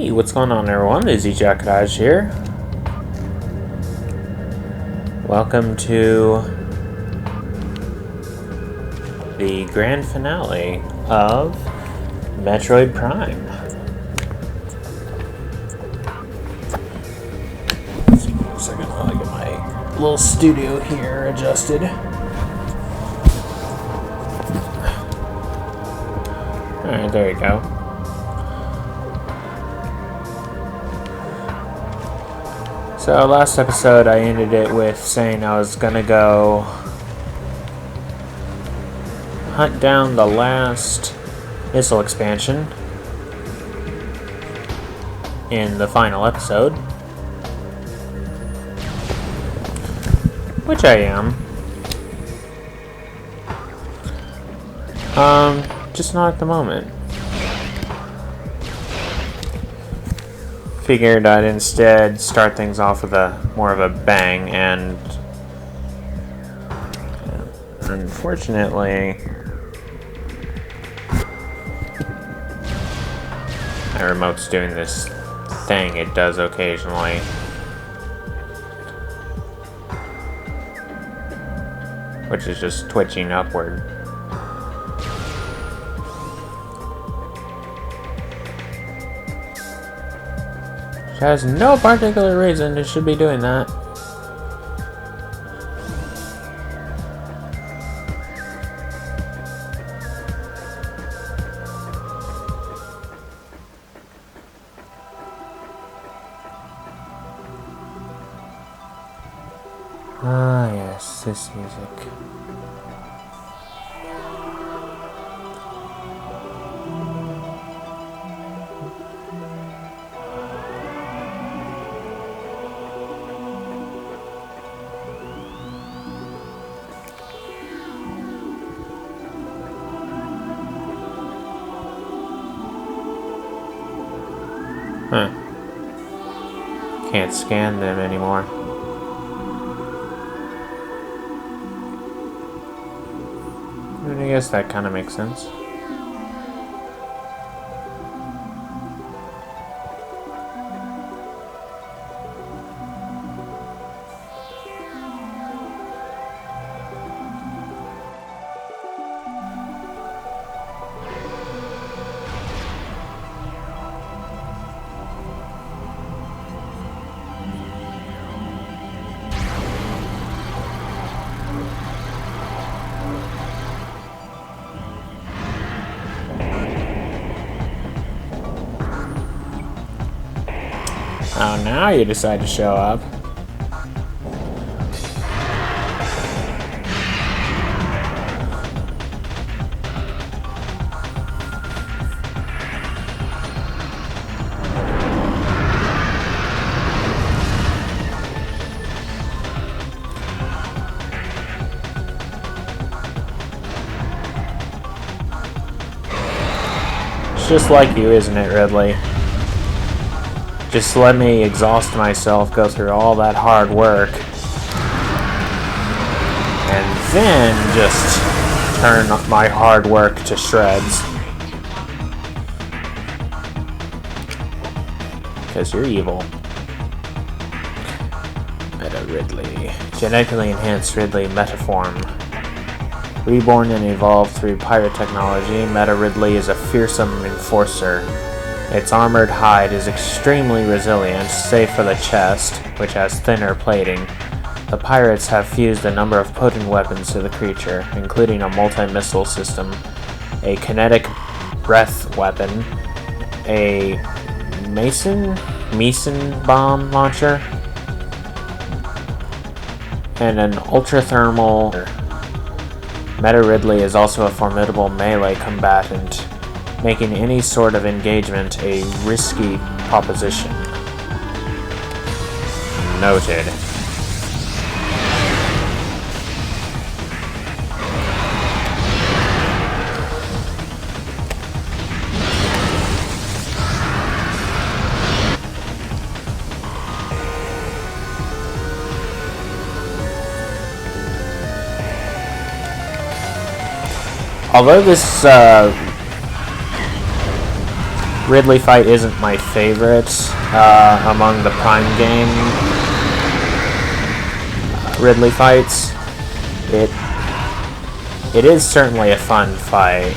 Hey, what's going on everyone? Izzy Jackadaj here. Welcome to the grand finale of Metroid Prime. Let's see for a second while I get my little studio here adjusted. Alright, there you go. So last episode I ended it with saying I was gonna go hunt down the last missile expansion in the final episode, which I am. Just not at the moment. Figured I'd instead start things off with more of a bang, and unfortunately my remote's doing this thing it does occasionally. Which is just twitching upward. Which has no particular reason it should be doing that. Ah, yes, this music. Huh. Can't scan them anymore. I guess that kind of makes sense. Oh, now you decide to show up. It's just like you, isn't it, Ridley? Just let me exhaust myself, go through all that hard work, and then just turn my hard work to shreds. Because you're evil. Meta Ridley. Genetically enhanced Ridley Metaform. Reborn and evolved through pirate technology, Meta Ridley is a fearsome enforcer. Its armored hide is extremely resilient, save for the chest, which has thinner plating. The pirates have fused a number of potent weapons to the creature, including a multi-missile system, a kinetic breath weapon, a Meson bomb launcher, and an ultra-thermal. Meta Ridley is also a formidable melee combatant, making any sort of engagement a risky proposition. Noted. Although this Ridley fight isn't my favorite among the Prime game Ridley fights. It is certainly a fun fight,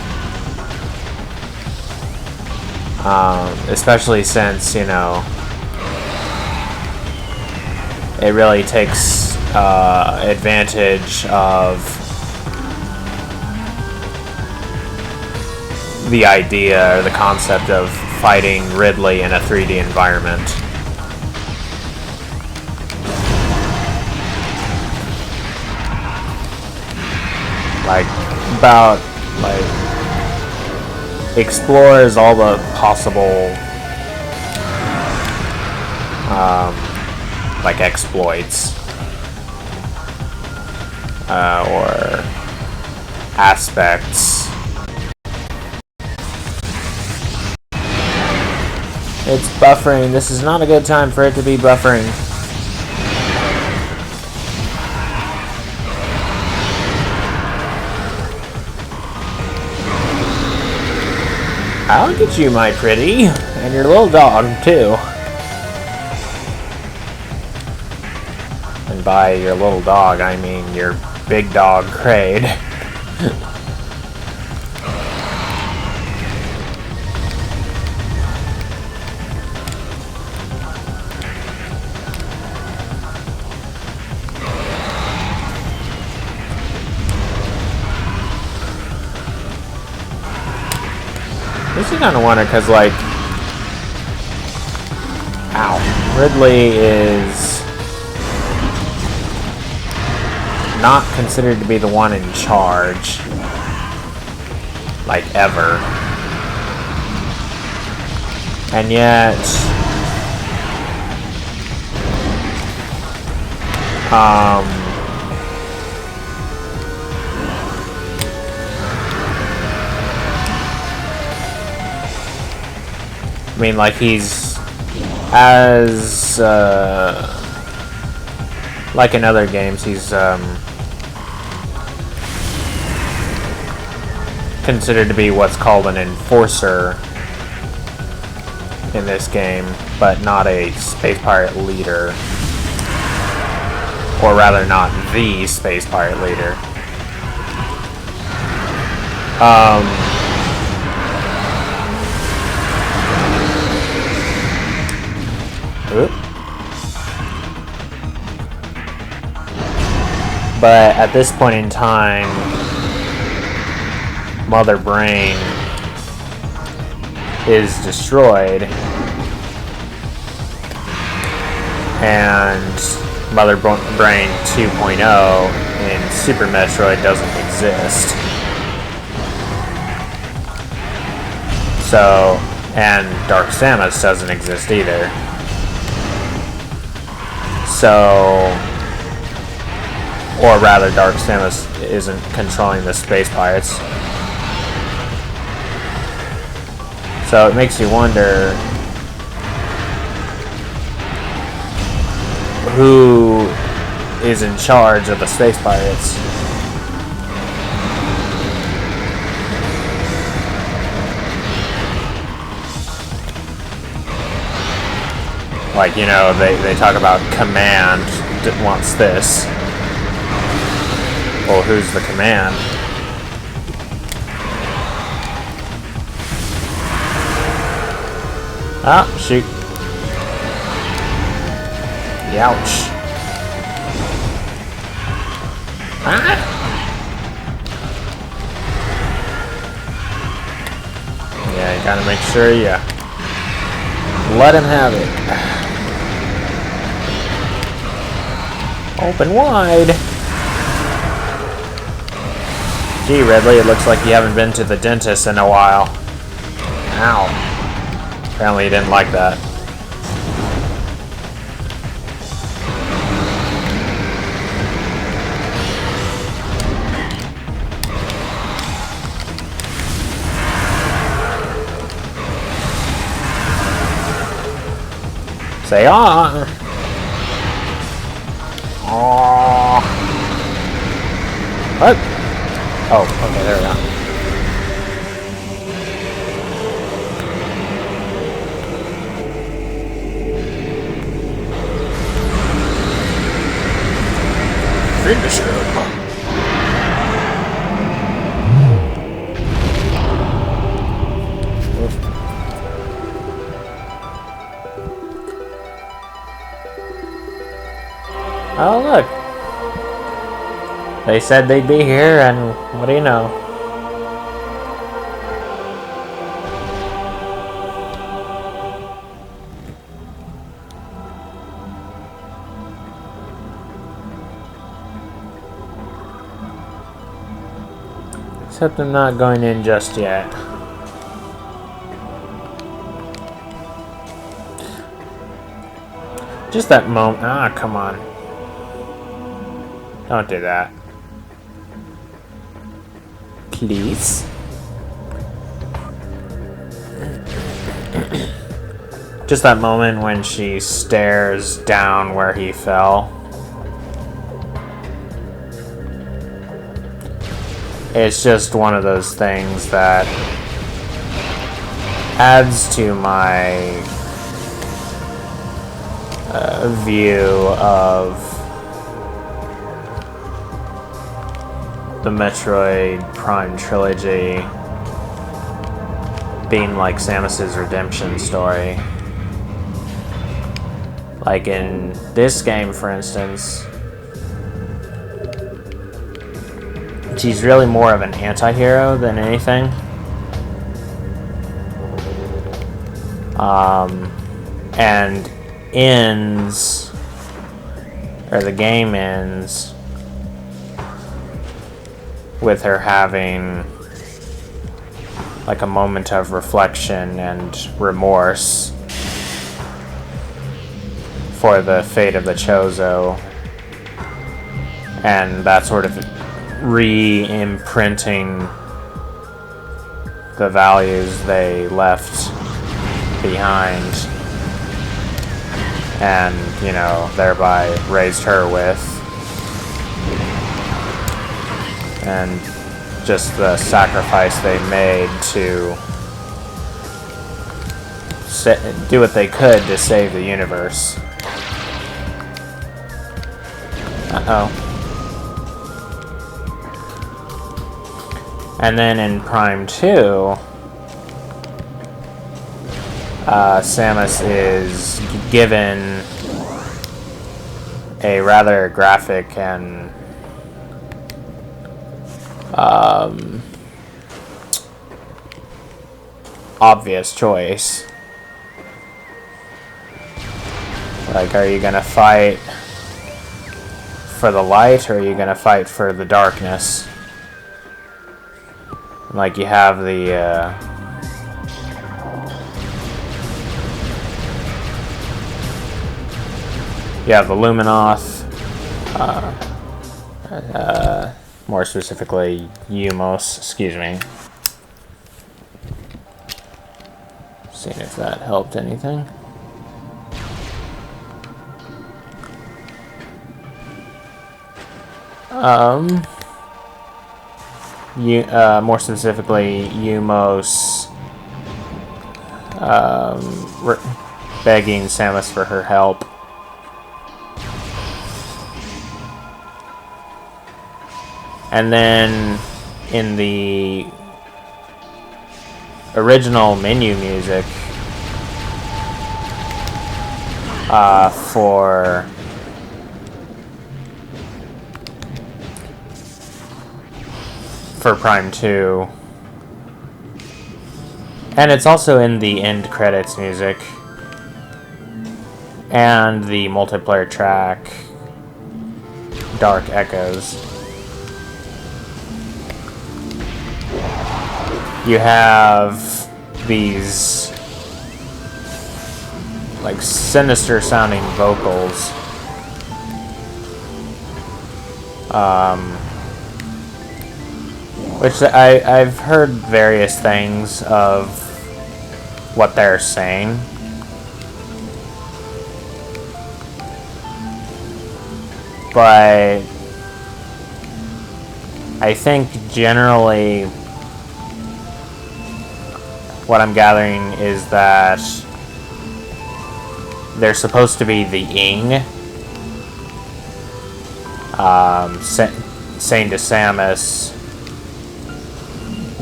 especially since, you know, it really takes advantage of the idea or the concept of fighting Ridley in a 3D environment. Explores all the possible exploits or aspects. It's buffering. This is not a good time for it to be buffering. I'll get you, my pretty, and your little dog, too. And by your little dog, I mean your big dog, Kraid. This is kind of wonder because, like, Ridley is not considered to be the one in charge, like, ever. And yet, I mean, like, he's as like in other games, he's considered to be what's called an enforcer in this game, but not a space pirate leader, or rather not the space pirate leader. But at this point in time, Mother Brain is destroyed, and Mother Brain 2.0 in Super Metroid doesn't exist. So, and Dark Samus doesn't exist either. So, or rather, Dark Samus isn't controlling the space pirates. So it makes you wonder who is in charge of the space pirates. Like, you know, they talk about command that wants this. Well, who's the command? Ah, shoot. Youch. Ah! Yeah, you gotta make sure you let him have it. Open wide. Gee, Ridley, it looks like you haven't been to the dentist in a while. Ow. Apparently you didn't like that. Say ah. Aww. What? Oh, okay, there we go. finish him. Oh, look. They said they'd be here, and what do you know? Except I'm not going in just yet. Just that moment. Ah, come on. Don't do that. Please. Just that moment when she stares down where he fell. It's just one of those things that adds to my view of the Metroid Prime trilogy being like Samus's redemption story. Like in this game, for instance, she's really more of an anti-hero than anything. And ends, or the game ends, with her having like a moment of reflection and remorse for the fate of the Chozo, and that sort of re-imprinting the values they left behind, and, you know, thereby raised her with. And just the sacrifice they made to do what they could to save the universe. Uh-oh. And then in Prime 2, Samus is given a rather graphic and obvious choice. Like, are you gonna fight for the light, or are you gonna fight for the darkness? Like, you have the Luminoth, more specifically Umos, excuse me. Seeing if that helped anything. More specifically, Umos begging Samus for her help. And then in the original menu music for Prime 2, and it's also in the end credits music and the multiplayer track Dark Echoes. You have these like sinister sounding vocals, which I've heard various things of what they're saying. But I think generally what I'm gathering is that they're supposed to be the Ing, saying to Samus,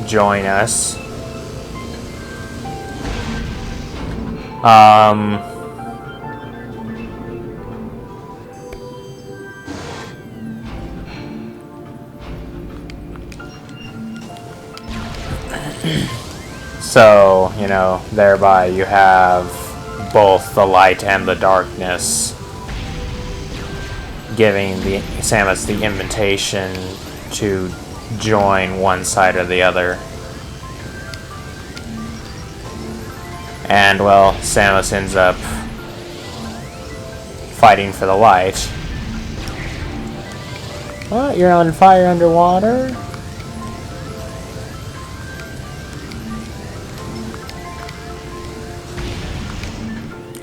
join us. So, you know, thereby you have both the light and the darkness, giving Samus the invitation to join one side or the other. And, well, Samus ends up fighting for the light. What? You're on fire underwater?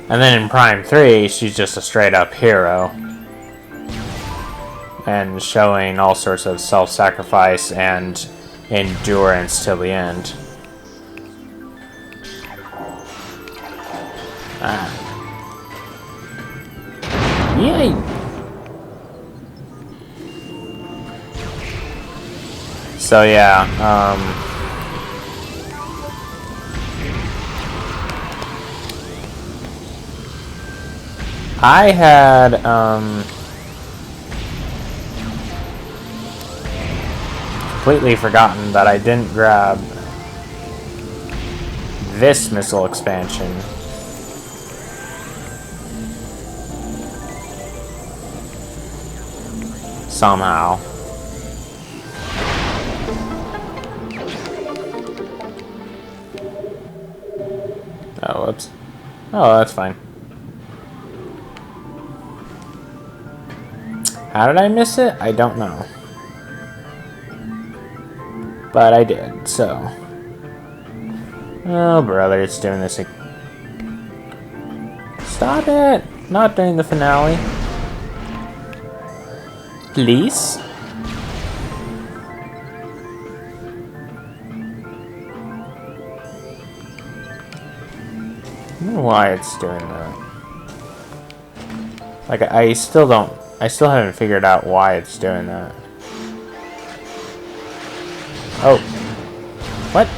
And then in Prime 3, she's just a straight-up hero. And showing all sorts of self-sacrifice and endurance till the end. Yay! So yeah, I had completely forgotten that I didn't grab this missile expansion. Somehow. Oh, whoops. Oh, that's fine. How did I miss it? I don't know. But I did, so. Oh, brother, it's doing this again. Stop it! Not during the finale. Please? I don't know why it's doing that. Like, I still haven't figured out why it's doing that. Oh. What?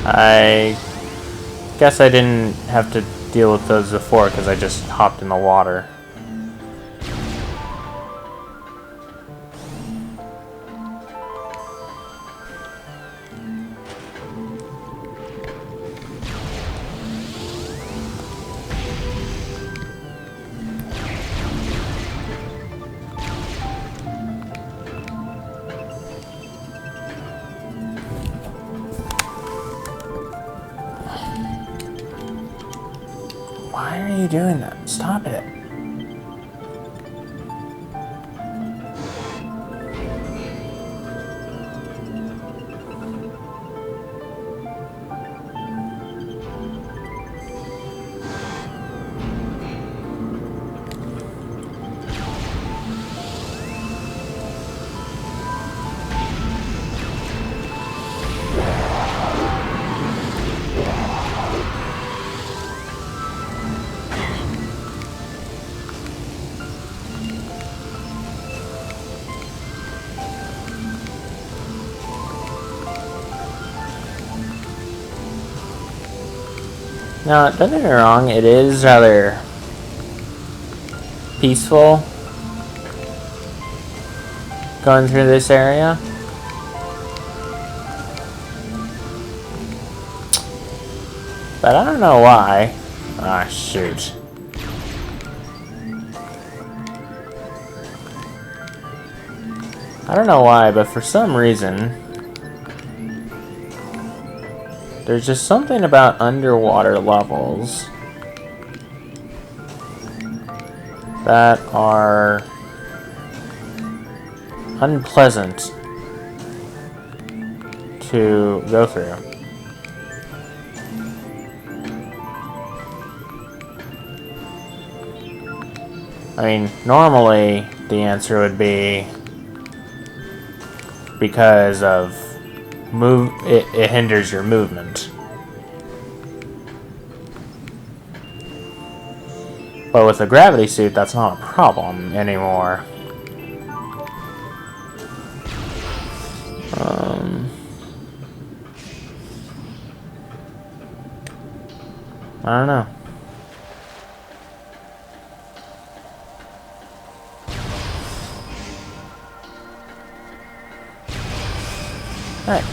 I guess I didn't have to deal with those before because I just hopped in the water. Why are you doing that? Stop it. Now, don't get me wrong, it is rather peaceful going through this area. But I don't know why. Ah, shoot. I don't know why, but for some reason, there's just something about underwater levels that are unpleasant to go through. I mean, normally the answer would be because of it hinders your movement. But with a gravity suit, that's not a problem anymore. I don't know. Alright.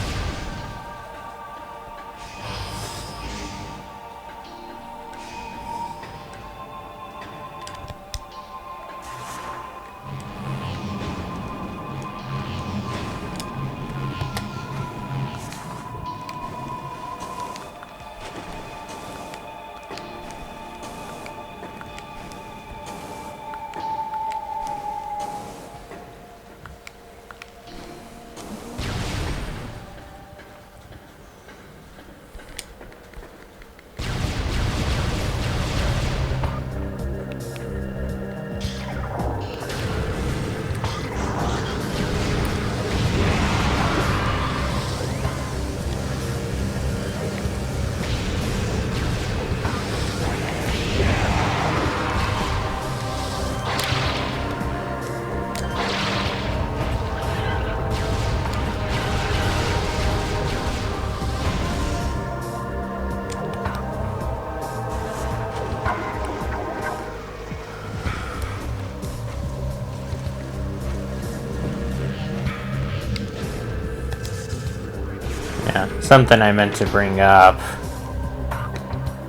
Yeah, something I meant to bring up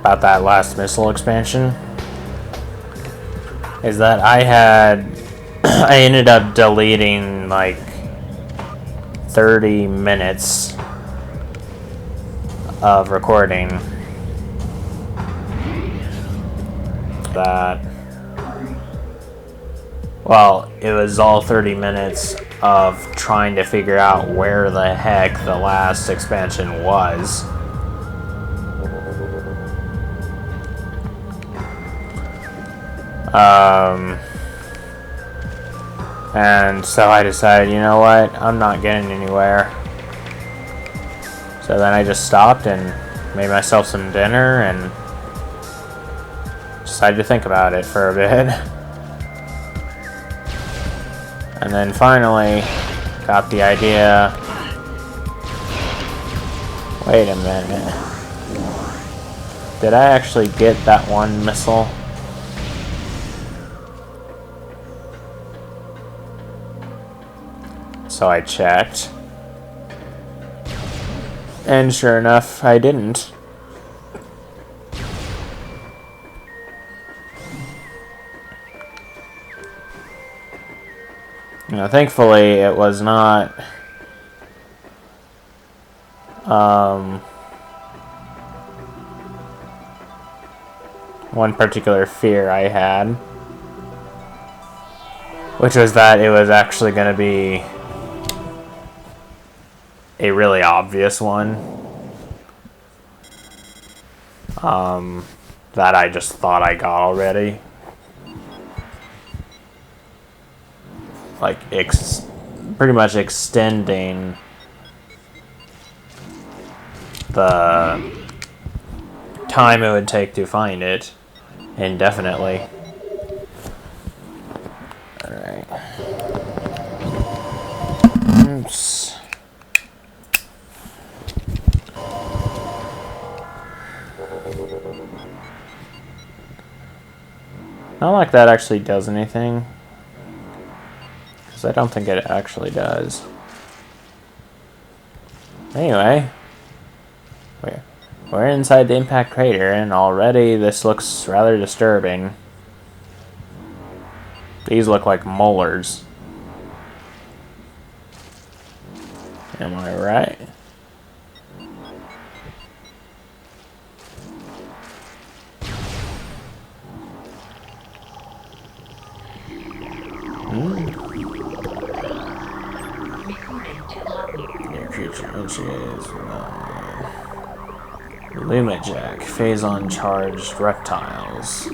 about that last missile expansion is that I ended up deleting like 30 minutes of recording that. Well, it was all 30 minutes of trying to figure out where the heck the last expansion was. And so I decided, you know what, I'm not getting anywhere. So then I just stopped and made myself some dinner and decided to think about it for a bit. And then finally got the idea, wait a minute, did I actually get that one missile? So I checked, and sure enough, I didn't. You know, thankfully, it was not one particular fear I had, which was that it was actually going to be a really obvious one that I just thought I got already. Like, pretty much extending the time it would take to find it indefinitely. Alright. Oops. Not like that actually does anything, because I don't think it actually does. Anyway, we're inside the impact crater, and already this looks rather disturbing. These look like molars. Am I right? Lumajack, phazon charged reptiles.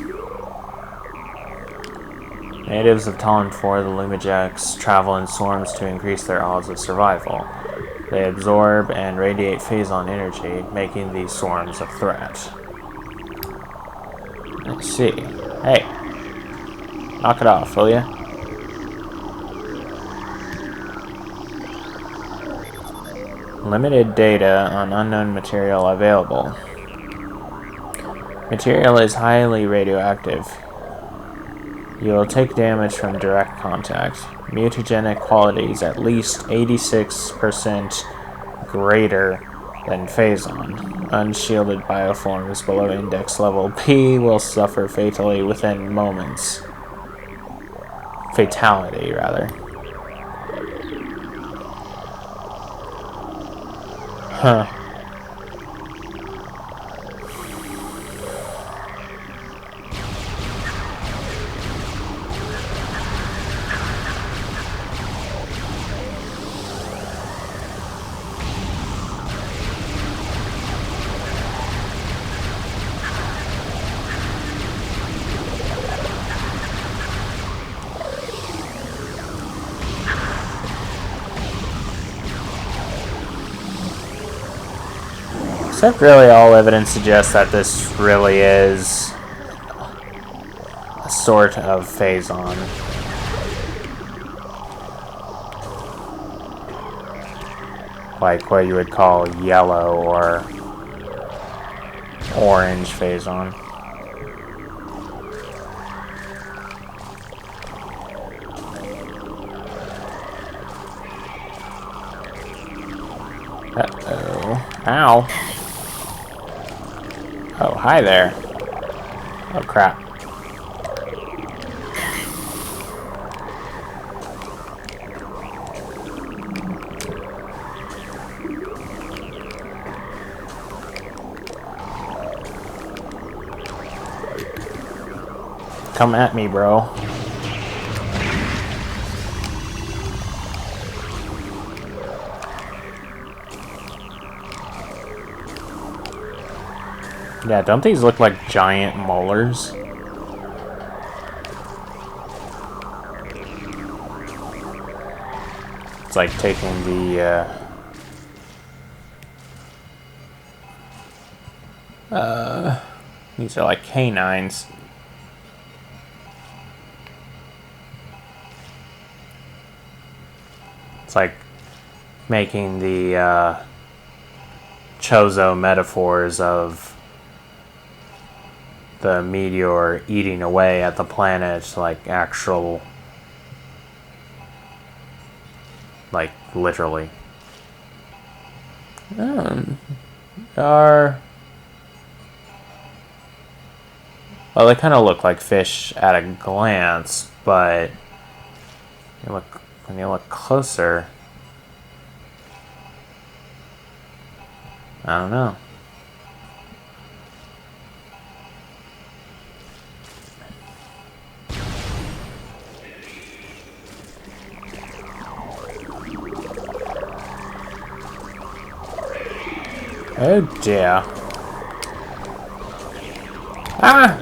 Natives of Talon 4, the Lumajacks, travel in swarms to increase their odds of survival. They absorb and radiate phazon energy, making these swarms a threat. Let's see. Hey. Knock it off, will ya? Limited data on unknown material available. Material is highly radioactive. You will take damage from direct contact. Mutagenic qualities at least 86% greater than phazon. Unshielded bioforms below index level P will suffer fatally within moments. Fatality, rather. Huh. Except really all evidence suggests that this really is a sort of phazon. Like what you would call yellow or orange phazon. Uh-oh. Ow. Oh, hi there. Oh, crap. Come at me, bro. Yeah, don't these look like giant molars? It's like taking the, these are like canines. It's like making the, Chozo metaphors of the meteor eating away at the planet, like actual, like literally. Well, they kind of look like fish at a glance, but when you look closer, I don't know. Oh dear. Ah!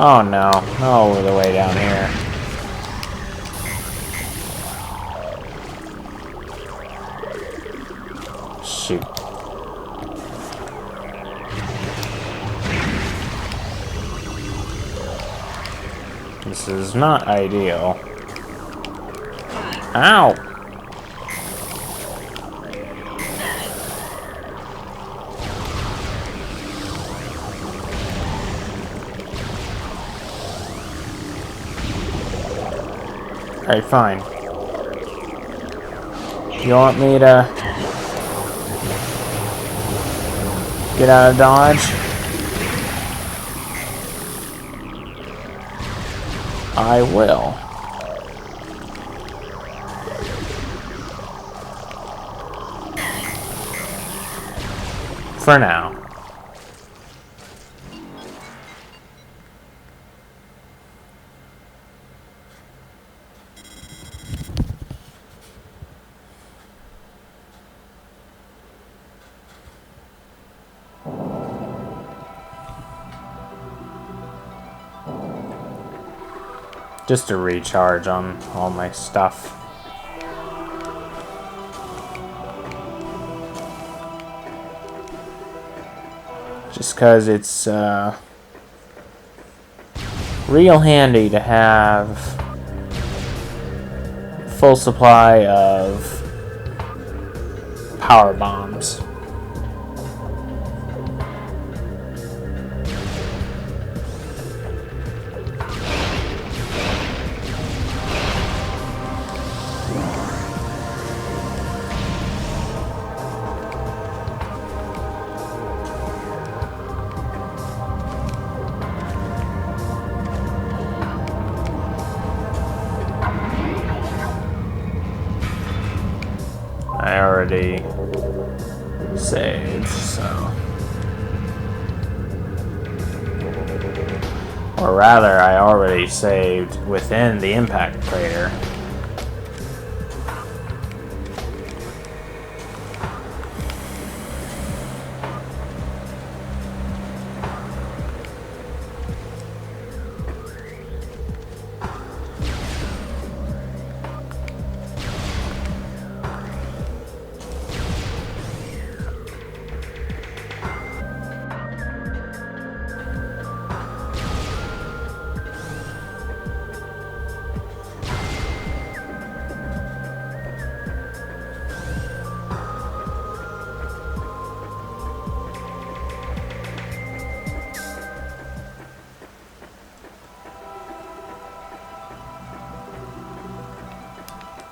Oh no, all the way down here. Shoot. This is not ideal. Ow! Alright, fine. You want me to get out of Dodge? I will. For now. Just to recharge on all my stuff. Just because it's real handy to have full supply of power bombs. I already saved, so. Or rather, I already saved within the impact crater.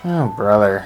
Oh, brother.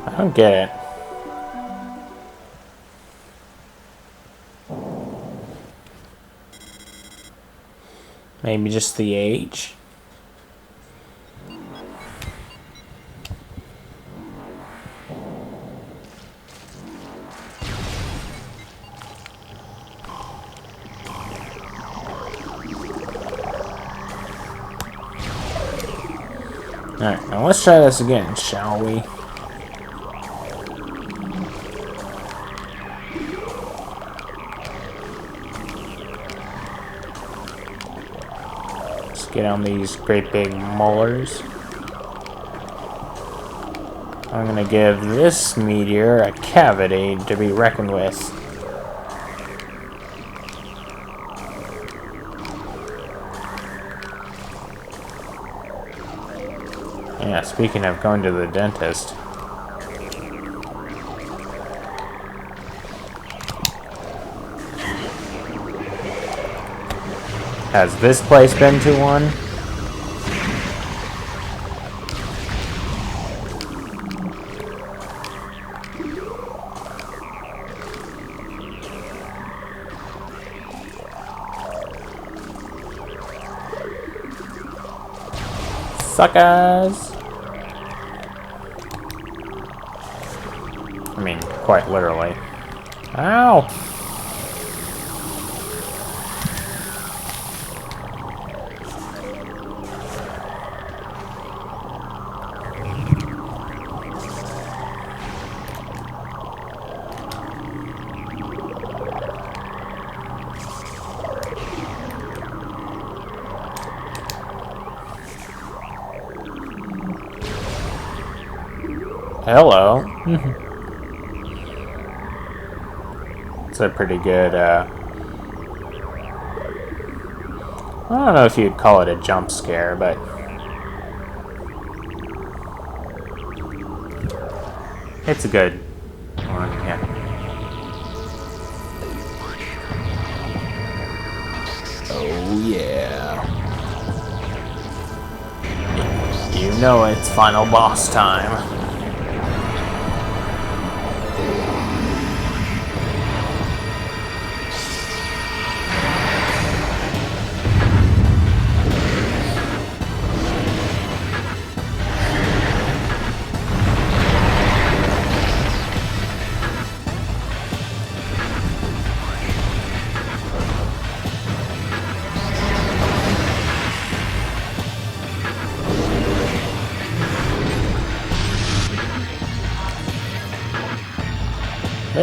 I don't get it. Maybe just the age? Alright, now let's try this again, shall we? Get on these great big molars. I'm gonna give this meteor a cavity to be reckoned with. Yeah, speaking of going to the dentist. Has this place been to one? Suckers! I mean, quite literally. Ow! Hello. It's a pretty good, I don't know if you'd call it a jump scare, but it's a good one, yeah. Oh, yeah. You know it's final boss time.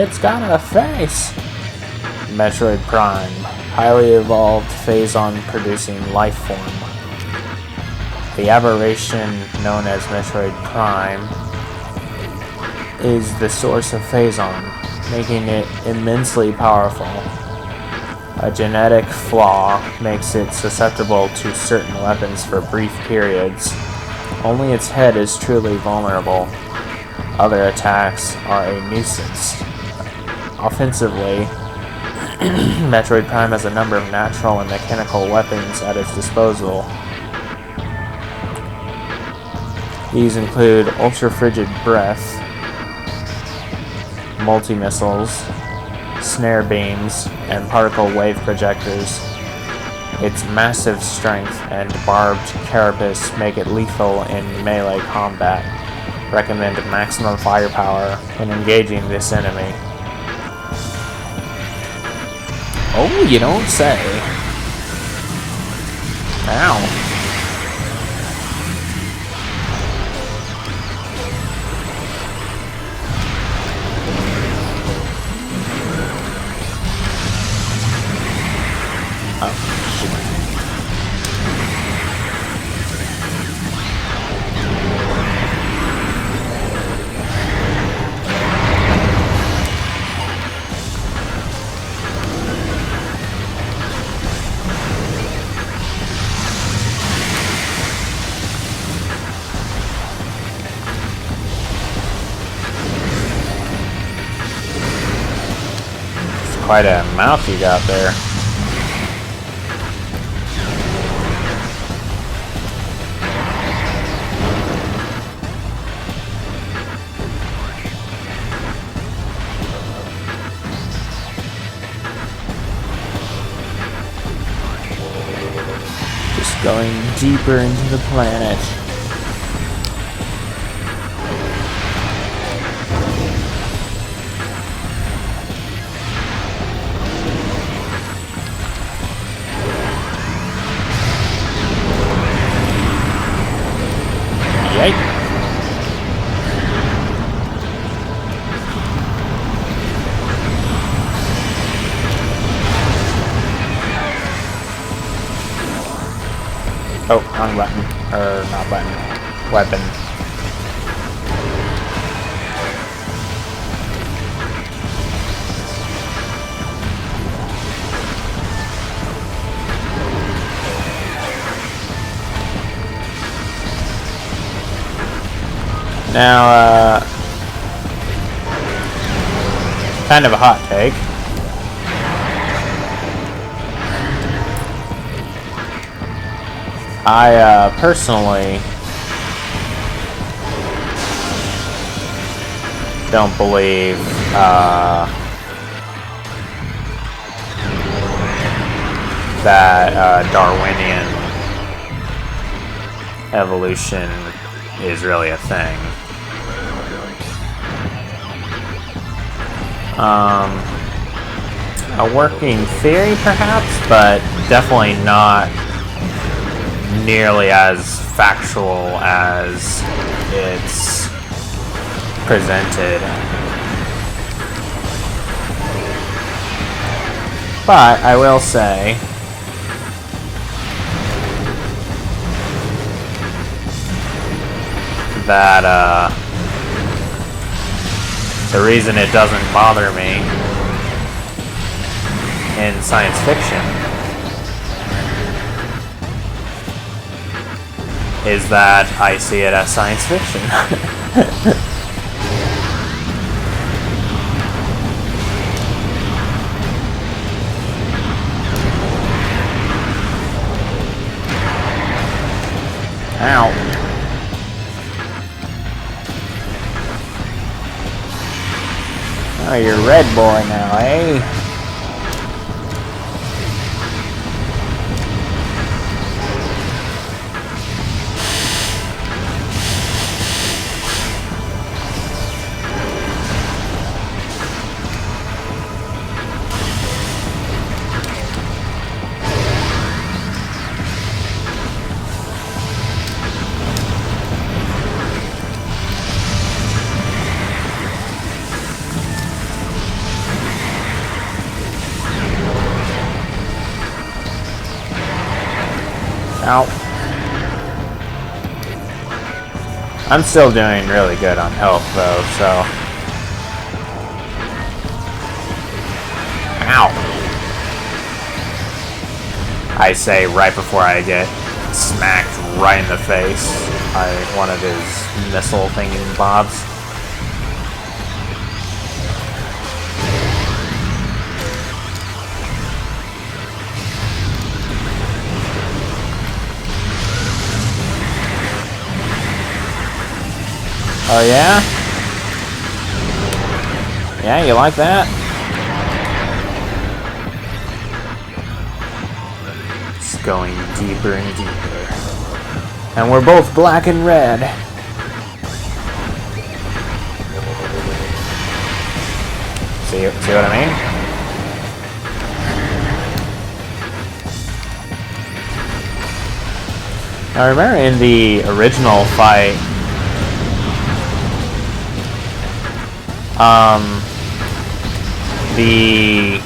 It's got a face! Metroid Prime. Highly evolved phazon producing life form. The aberration known as Metroid Prime is the source of phazon, making it immensely powerful. A genetic flaw makes it susceptible to certain weapons for brief periods. Only its head is truly vulnerable. Other attacks are a nuisance. Offensively, Metroid Prime has a number of natural and mechanical weapons at its disposal. These include ultra-frigid breath, multi-missiles, snare beams, and particle wave projectors. Its massive strength and barbed carapace make it lethal in melee combat. Recommend maximum firepower when engaging this enemy. Oh, you don't say. Ow. Quite a mouth you got there. Just going deeper into the planet. Oh, wrong button. Or not button. Weapon. Now, kind of a hot take. I personally don't believe that Darwinian evolution is really a thing. A working theory, perhaps, but definitely not nearly as factual as it's presented. But I will say that the reason it doesn't bother me in science fiction is that I see it as science fiction. Ow. Oh, you're red boy now, eh? Ow. I'm still doing really good on health, though, so... Ow! I say right before I get smacked right in the face by one of his missile thingy bobs. Oh yeah? Yeah, you like that? It's going deeper and deeper. And we're both black and red. See what I mean? Now remember in the original fight, the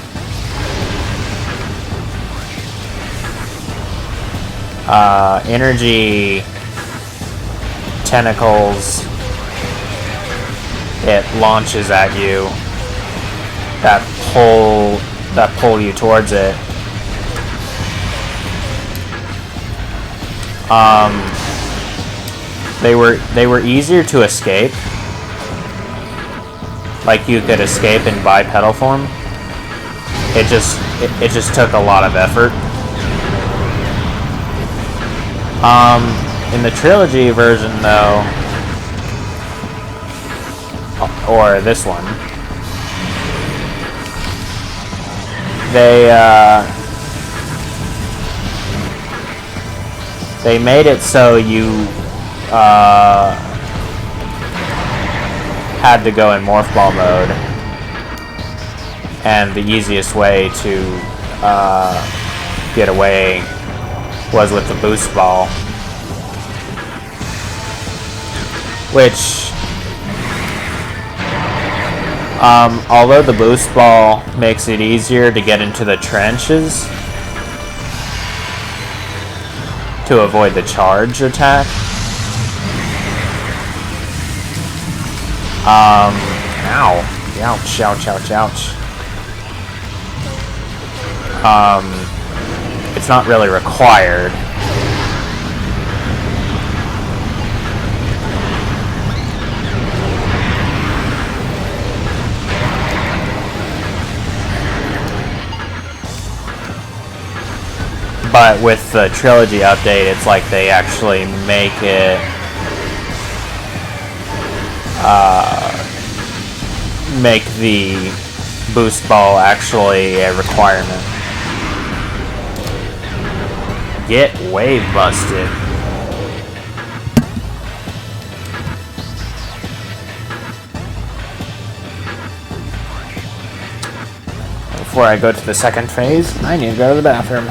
energy tentacles it launches at you that pull you towards it. They were easier to escape. Like you could escape in bipedal form. It just took a lot of effort. In the trilogy version though, or this one, they made it so you had to go in morph ball mode, and the easiest way to get away was with the boost ball, which although the boost ball makes it easier to get into the trenches to avoid the charge attack, ow. Ouch, ouch, ouch, ouch. It's not really required. But with the trilogy update, it's like they actually make it make the boost ball actually a requirement. Get wave busted. Before I go to the second phase, I need to go to the bathroom.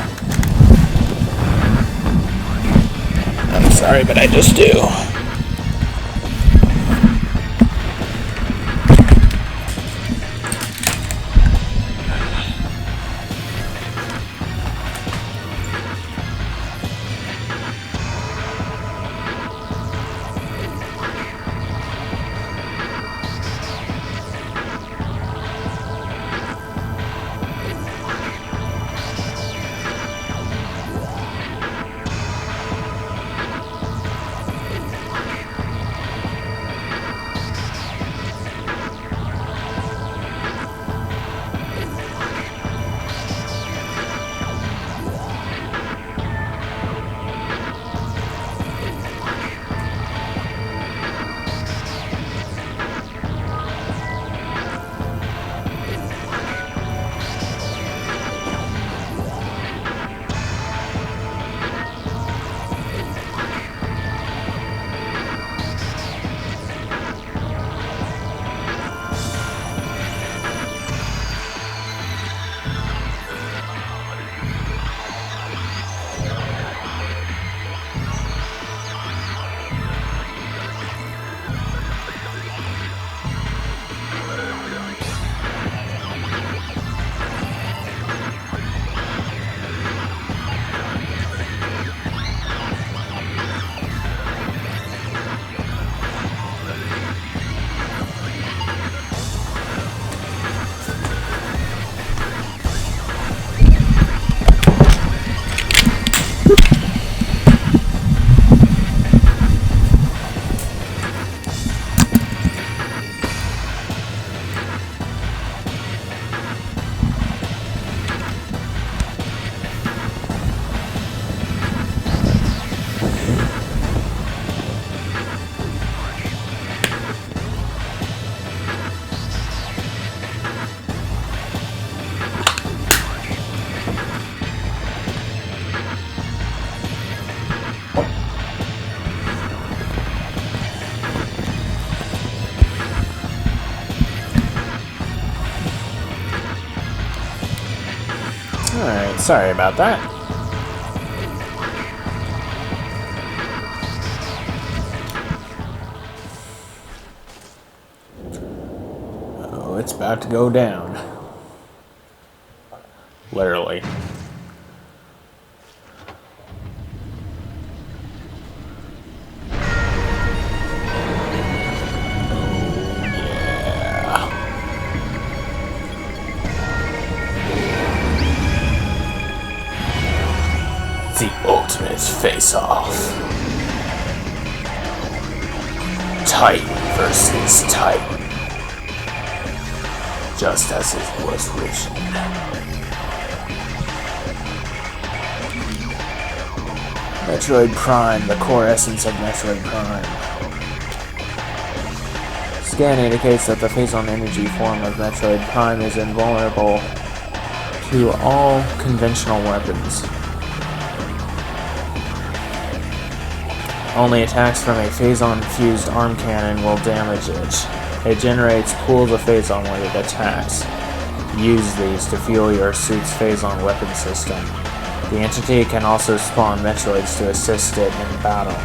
I'm sorry, but I just do. Alright, sorry about that. Oh, it's about to go down. Literally. The ultimate face-off. Titan versus Titan. Just as it was written. Metroid Prime, the core essence of Metroid Prime. Scan indicates that the face-on energy form of Metroid Prime is invulnerable to all conventional weapons. Only attacks from a phazon fused arm cannon will damage it. It generates pools of phazon when it attacks. Use these to fuel your suit's phazon weapon system. The entity can also spawn Metroids to assist it in battle,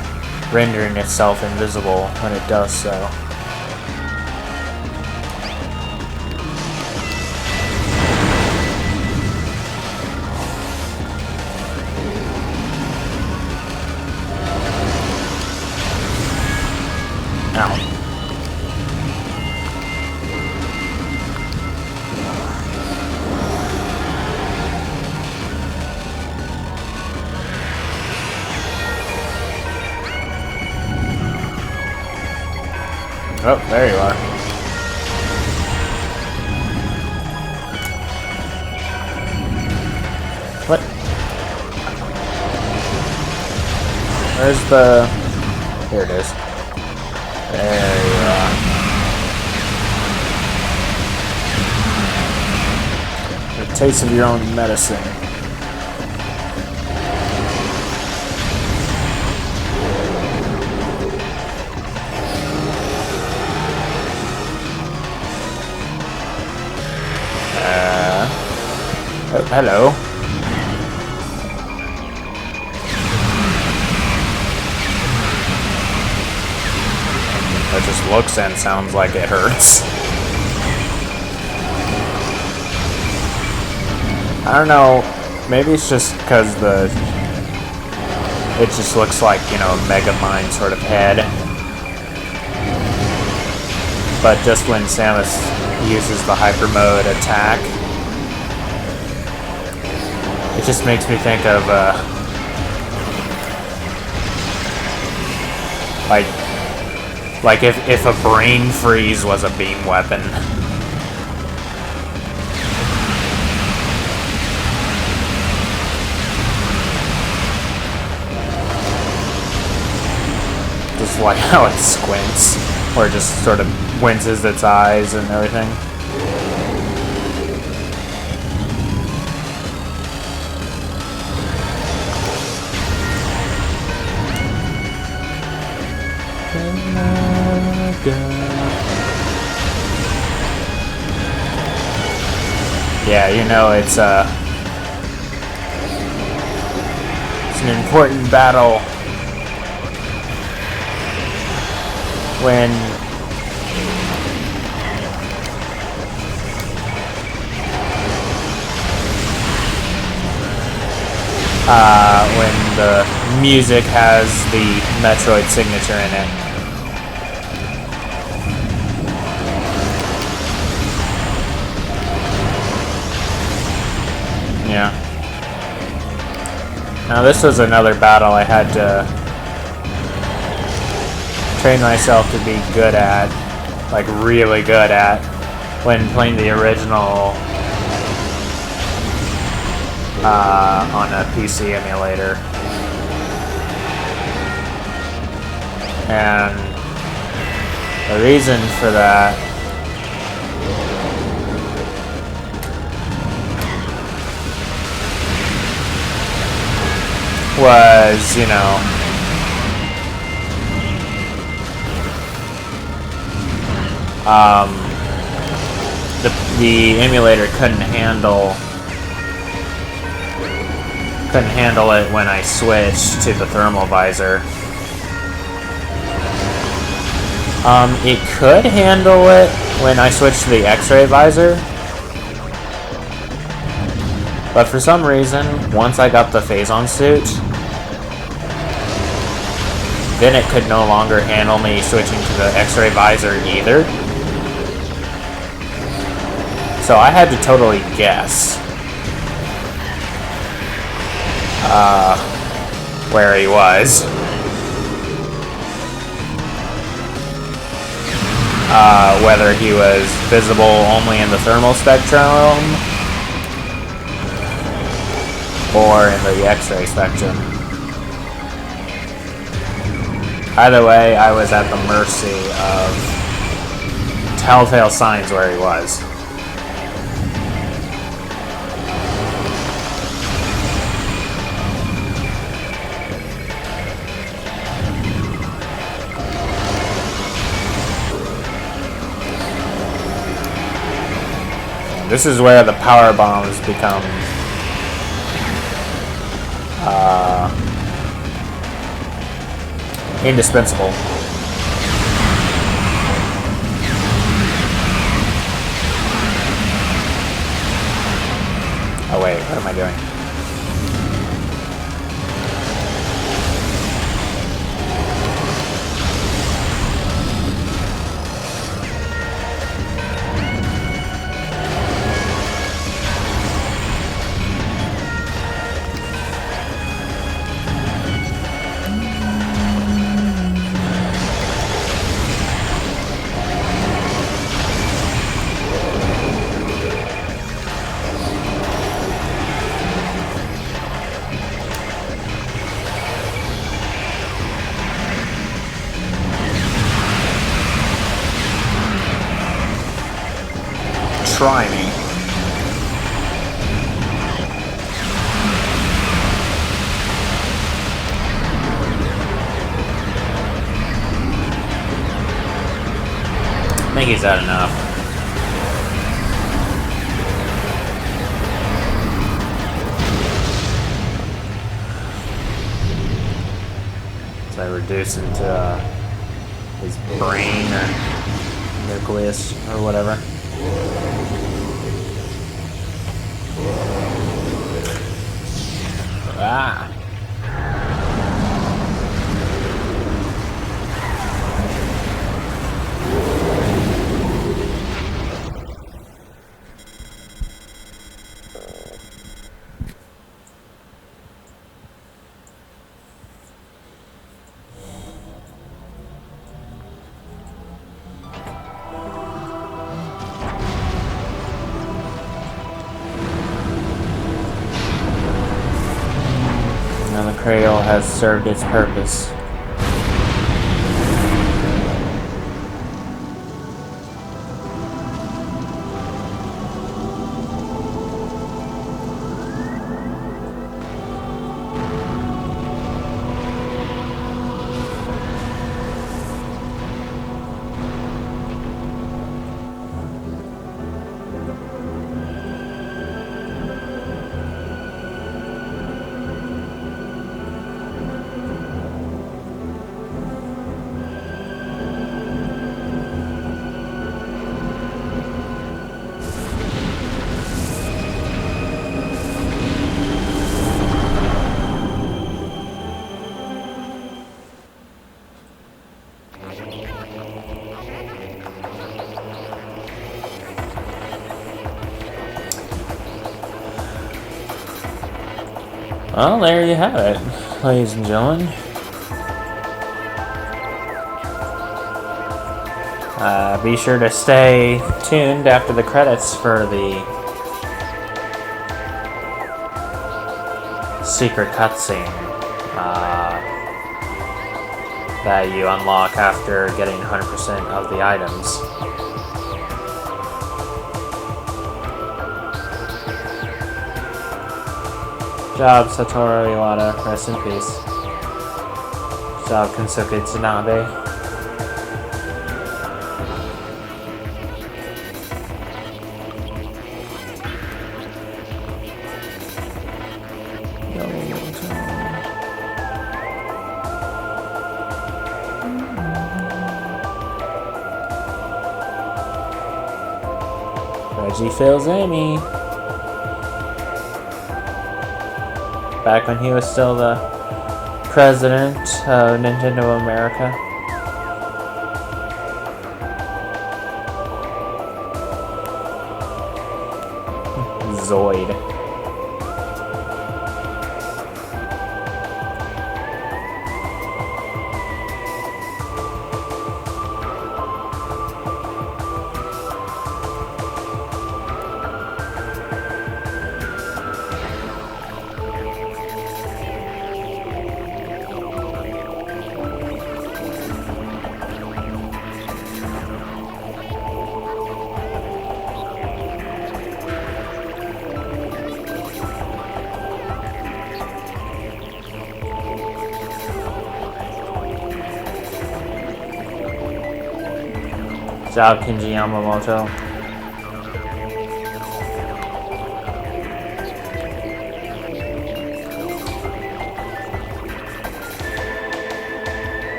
rendering itself invisible when it does so. Ow. Oh, there you are. What? Where's the... Here it is. There you are. A taste of your own medicine. Oh, hello. That just looks and sounds like it hurts. I don't know, maybe it's just because it just looks like, you know, a Mega Mind sort of head. But just when Samus uses the Hyper Mode attack, it just makes me think of, like if a brain freeze was a beam weapon. Just like how it squints, or it just sort of winces its eyes and everything. Yeah, you know, it's an important battle when the music has the Metroid signature in it. Yeah. Now this was another battle I had to train myself to be good at, like really good at, when playing the original on a PC emulator. And the reason for that was, you know, the emulator couldn't handle couldn't handle it when I switched to the thermal visor. It could handle it when I switched to the X-ray visor, but for some reason, once I got the Phazon suit, then it could no longer handle me switching to the X-ray visor either. So I had to totally guess where he was. Whether he was visible only in the thermal spectrum or in the X-ray spectrum. Either way, I was at the mercy of telltale signs where he was. This is where the power bombs become indispensable. Oh wait, what am I doing? Try me. I think he's had enough. So I reduce into his brain or nucleus or whatever. Ah. Now the cradle has served its purpose. Well, there you have it, ladies and gentlemen. Be sure to stay tuned after the credits for the secret cutscene that you unlock after getting 100% of the items. Good job, Satoru Iwata. Rest in peace. Good job, Kensuke Tanabe. No. Reggie feels Amy. Back when he was still the president of Nintendo America. Zoid. Good job, Kenji Yamamoto.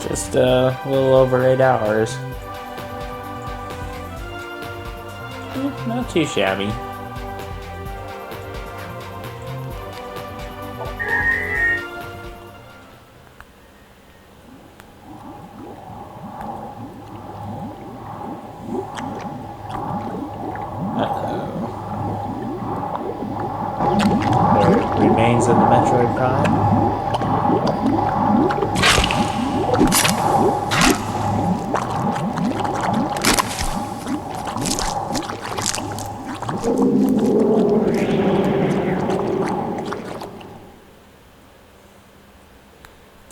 Just a little over 8 hours. Not too shabby. The remains of the Metroid Prime.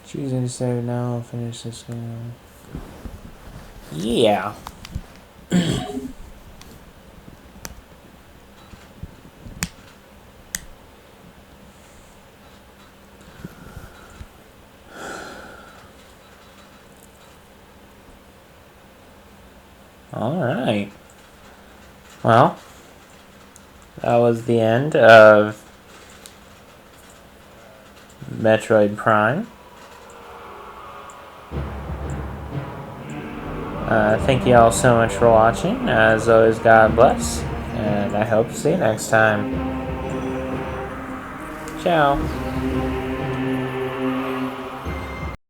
Choosing to save now and finish this game. Yeah. Alright. Well, that was the end of Metroid Prime. Thank you all so much for watching. As always, God bless, and I hope to see you next time. Ciao.